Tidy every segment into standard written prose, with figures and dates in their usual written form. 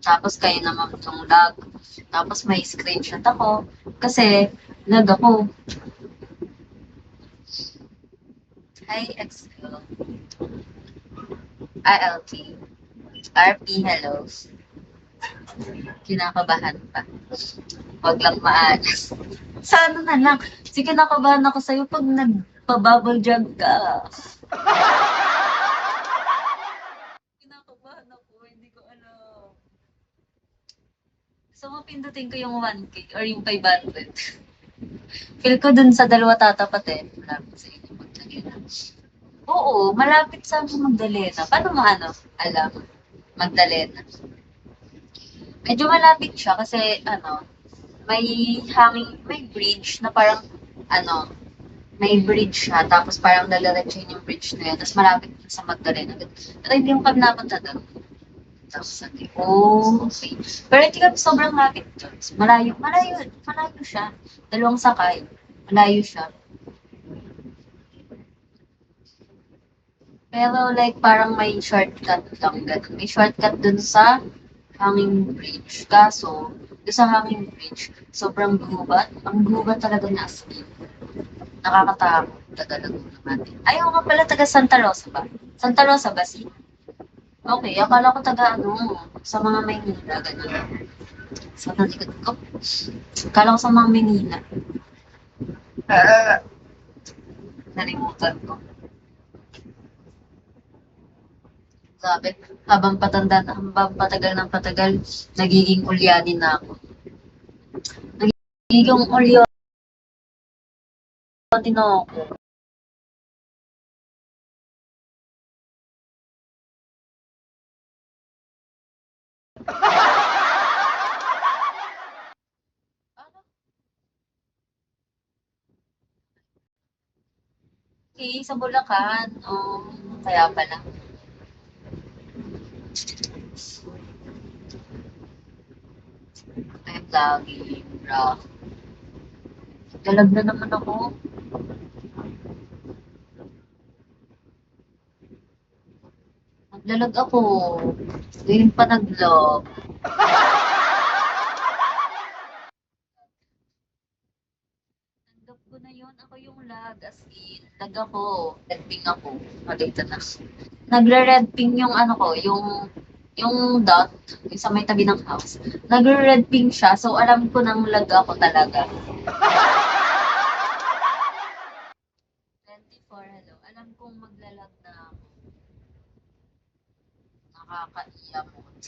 Tapos kayo naman yung lag. Tapos may screenshot ako. Kasi, lag ako. Hi, XL. ILT. RP, hello. Kinakabahan pa. Huwag lang maalas. Sana na lang. Sige, kinakabahan ako sa'yo pag nagpa-bubble jump ka. Kinakabahan ako, hindi ko alam. So, mapindutin ko yung 1K or yung 500. Feel ko dun sa dalawa tatapat eh. Malapit sa inyo Magdalena. Oo, malapit sa amin Magdalena. Paano mo alam? Magdalena. Medyo malapit siya kasi may may bridge na parang ano, may bridge siya tapos parang dalaretso yung bridge na yun tapos malapit sa Magdalena. Pero hindi mo kami napunta doon. Tapos sabi ko, okay. Pero hindi kami sobrang lapit doon. Malayo siya. Dalawang sakay. Malayo siya. Pero like parang may shortcut lang ganun. May shortcut dun sa Hanging Bridge. Kaso, dun sa Hanging Bridge, sobrang gubat. Ang gubat talaga na as in. Nakakatakot. Tagal natin. Ayaw nga pala taga Santa Rosa ba? Santa Rosa ba si? Okay, akala ko taga sa mga Maynila, ganun. Sa nalikod ko. Akala ko sa mga Maynila. Nalimutan ko. Sabi, habang patagal ng patagal, nagiging ulyanin na ako. Nagiging ulyanin na ako. Okay, sa Bulacan, kaya pala. I'm vlogging, bro. Dalag na naman ako. Naglalag ako. Ngayon pa nag-vlog. Tanggap ko na yun. Ako yung lag. As in, lag ako. Red ping ako. Malita na. Nagre-red ping yung ko, yung dot, yung sa may tabi ng house. Nagre-red ping siya, so alam ko nang lag ako talaga. 24, hello. Alam kong maglalag na ako. Nakakaiyamot.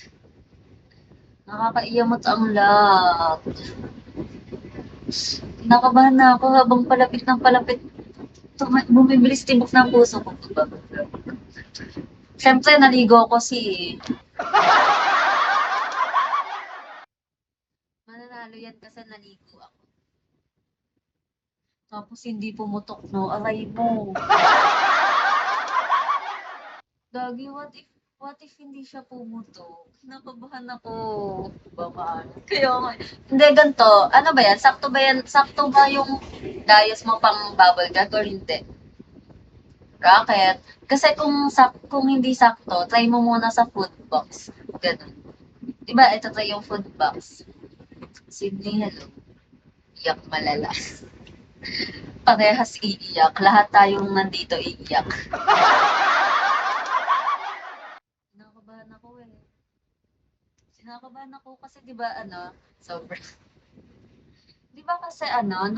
Nakakaiyamot ang lag. Kinakabahan na ako habang palapit ng palapit. Bumibilis tibok ng puso ko. Siyempre, naligo ko mananalo yan kasi naligo ako. Tapos hindi pumutok, no? Aray mo. Gagi, what if hindi siya pumutok? Nakabahan ako. Baka. Kaya nga. Hindi, ganito. Ano ba yan? Sakto ba yan? Sakto ba yung dayos mo pang bubble gag or hindi? Rocket. Kasi kung hindi sakto, try mo muna sa food box. Ganun. Diba, ito yung food box. Sydney, hello. Iyak malala. Parehas iiyak. Lahat tayong nandito iiyak. Kinakabahan ako eh. Kinakabahan ako kasi 'di ba sobrang 'di ba kasi nung